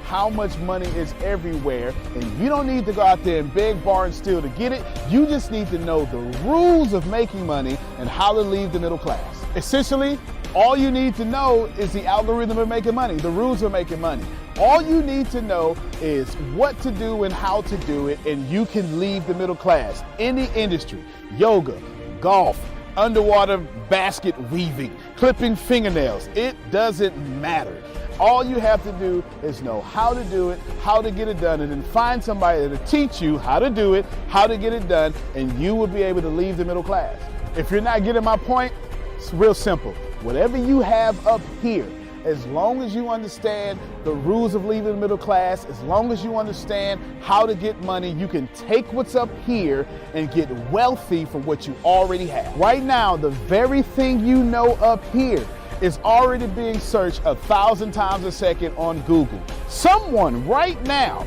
how much money is everywhere, and you don't need to go out there and beg, borrow, and steal to get it. You just need to know the rules of making money and how to leave the middle class. Essentially, all you need to know is the algorithm of making money, the rules of making money. All you need to know is what to do and how to do it, and you can leave the middle class. Any industry, yoga, golf, underwater basket weaving, clipping fingernails, it doesn't matter. All you have to do is know how to do it, how to get it done, and then find somebody to teach you how to do it, how to get it done, and you will be able to leave the middle class. If you're not getting my point, it's real simple. Whatever you have up here, as long as you understand the rules of leaving the middle class, as long as you understand how to get money, you can take what's up here and get wealthy from what you already have. Right now, the very thing you know up here is already being searched 1,000 times a second on Google. Someone right now,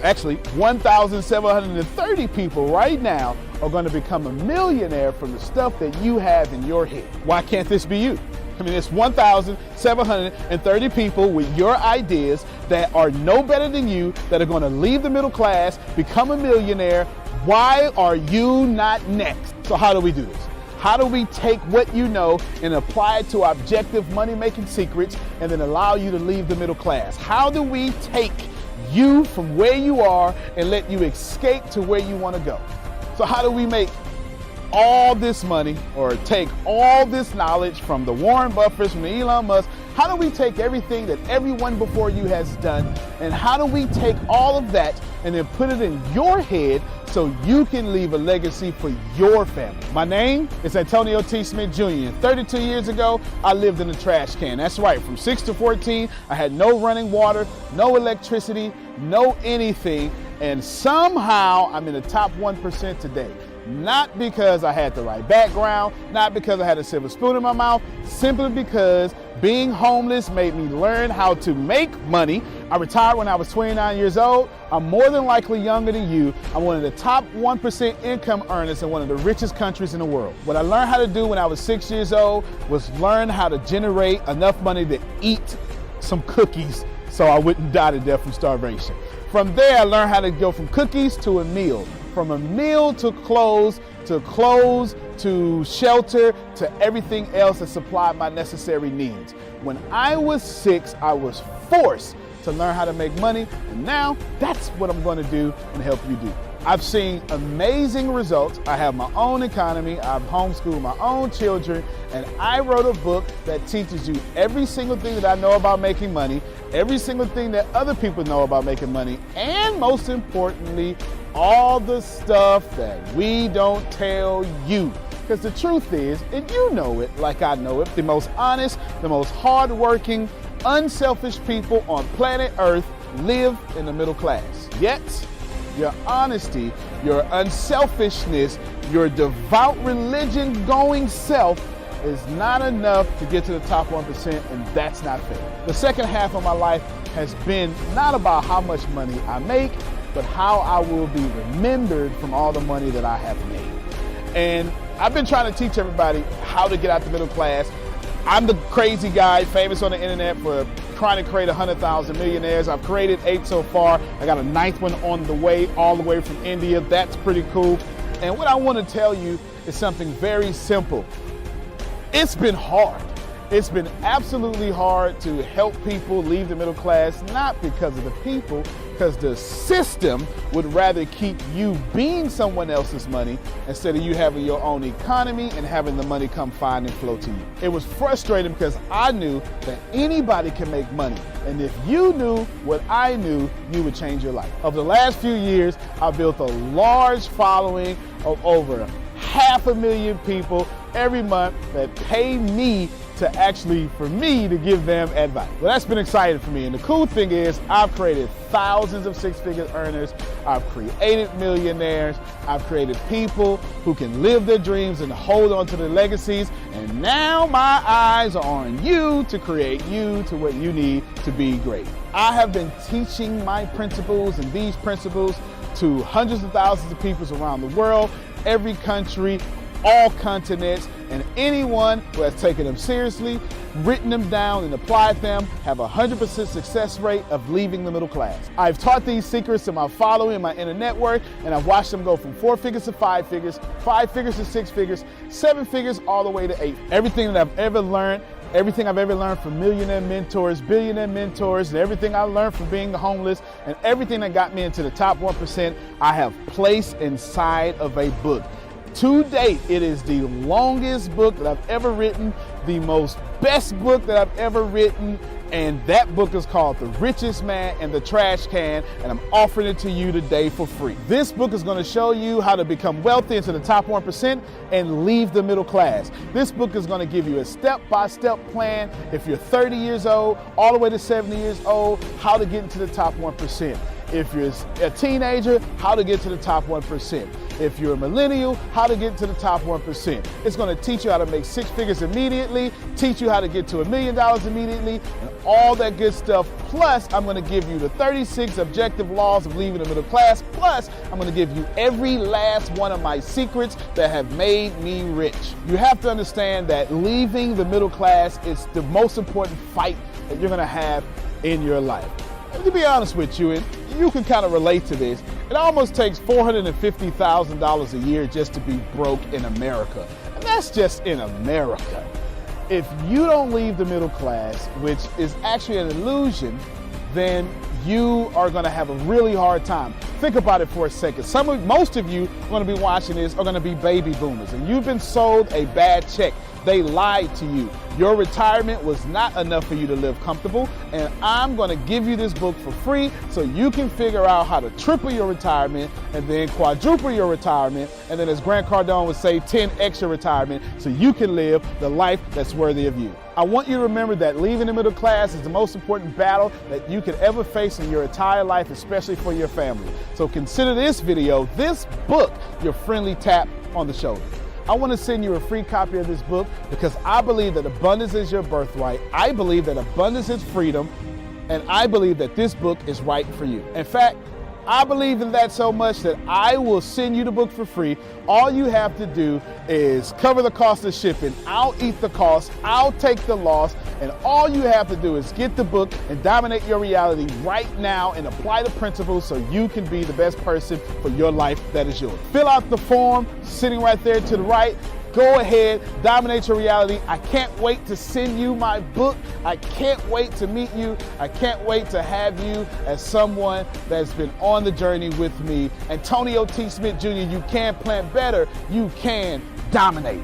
actually 1,730 people right now are going to become a millionaire from the stuff that you have in your head. Why can't this be you? I mean, it's 1,730 people with your ideas that are no better than you, that are going to leave the middle class, become a millionaire. Why are you not next? So how do we do this? How do we take what you know and apply it to objective money-making secrets and then allow you to leave the middle class? How do we take you from where you are and let you escape to where you want to go? So how do we make all this money or take all this knowledge from the Warren Buffetts, from the Elon Musk? How do we take everything that everyone before you has done, and how do we take all of that and then put it in your head so you can leave a legacy for your family? My name is Antonio T. Smith Jr. 32 years ago, I lived in a trash can. That's right, from 6 to 14, I had no running water, no electricity, no anything, and somehow I'm in the top 1% today. Not because I had the right background, not because I had a silver spoon in my mouth, simply because being homeless made me learn how to make money. I retired when I was 29 years old. I'm more than likely younger than you. I'm one of the top 1% income earners in one of the richest countries in the world. What I learned how to do when I was 6 years old was learn how to generate enough money to eat some cookies so I wouldn't die to death from starvation. From there, I learned how to go from cookies to a meal. From a meal to clothes to shelter to everything else that supplied my necessary needs. When I was 6, I was forced to learn how to make money, and now that's what I'm going to do and help you do. I've seen amazing results. I have my own economy, I've homeschooled my own children, and I wrote a book that teaches you every single thing that I know about making money, every single thing that other people know about making money, and most importantly, all the stuff that we don't tell you. Because the truth is, and you know it like I know it, the most honest, the most hardworking, unselfish people on planet Earth live in the middle class. Yet, your honesty, your unselfishness, your devout religion-going self is not enough to get to the top 1%, and that's not fair. The second half of my life has been not about how much money I make, but how I will be remembered from all the money that I have made. And I've been trying to teach everybody how to get out the middle class. I'm the crazy guy famous on the internet for trying to create 100,000 millionaires. I've created 8 so far. I got a 9th one on the way, all the way from India. That's pretty cool. And what I want to tell you is something very simple. It's been hard. It's been absolutely hard to help people leave the middle class, not because of the people, because the system would rather keep you being someone else's money instead of you having your own economy and having the money come find and flow to you. It was frustrating because I knew that anybody can make money. And if you knew what I knew, you would change your life. Over the last few years, I've built a large following of over 500,000 people every month that pay me for me to give them advice. Well, that's been exciting for me. And the cool thing is I've created thousands of six-figure earners. I've created millionaires. I've created people who can live their dreams and hold on to their legacies. And now my eyes are on you to create you to what you need to be great. I have been teaching my principles and these principles to hundreds of thousands of people around the world, every country, all continents, and anyone who has taken them seriously, written them down, and applied them have a 100% success rate of leaving the middle class. I've taught these secrets to my following in my inner network, and I've watched them go from 4 figures to 5 figures, 5 figures to 6 figures, 7 figures, all the way to 8. Everything that I've ever learned from millionaire mentors, billionaire mentors, and everything I learned from being homeless, and everything that got me into the top 1%, I have placed inside of a book. To date, it is the longest book that I've ever written, the most best book that I've ever written, and that book is called The Richest Man in the Trash Can, and I'm offering it to you today for free. This book is going to show you how to become wealthy into the top 1% and leave the middle class. This book is going to give you a step-by-step plan if you're 30 years old, all the way to 70 years old, how to get into the top 1%. If you're a teenager, how to get to the top 1%. If you're a millennial, how to get to the top 1%. It's going to teach you how to make 6 figures immediately, teach you how to get to $1 million immediately, and all that good stuff. Plus, I'm going to give you the 36 objective laws of leaving the middle class. Plus, I'm going to give you every last one of my secrets that have made me rich. You have to understand that leaving the middle class is the most important fight that you're going to have in your life. And to be honest with you, and you can kind of relate to this, it almost takes $450,000 a year just to be broke in America. And that's just in America. If you don't leave the middle class, which is actually an illusion, then you are going to have a really hard time. Think about it for a second. Most of you are going to be watching this are going to be baby boomers, and you've been sold a bad check. They lied to you. Your retirement was not enough for you to live comfortable, and I'm going to give you this book for free so you can figure out how to triple your retirement and then quadruple your retirement, and then, as Grant Cardone would say, 10x your retirement so you can live the life that's worthy of you. I want you to remember that leaving the middle class is the most important battle that you could ever face in your entire life, especially for your family. So consider this video, this book, your friendly tap on the shoulder. I want to send you a free copy of this book because I believe that abundance is your birthright. I believe that abundance is freedom, and I believe that this book is right for you. In fact, I believe in that so much that I will send you the book for free. All you have to do is cover the cost of shipping. I'll eat the cost. I'll take the loss. And all you have to do is get the book and dominate your reality right now and apply the principles so you can be the best person for your life that is yours. Fill out the form sitting right there to the right. Go ahead, dominate your reality. I can't wait to send you my book. I can't wait to meet you. I can't wait to have you as someone that's been on the journey with me. Antonio T. Smith Jr., you can plant better. You can dominate.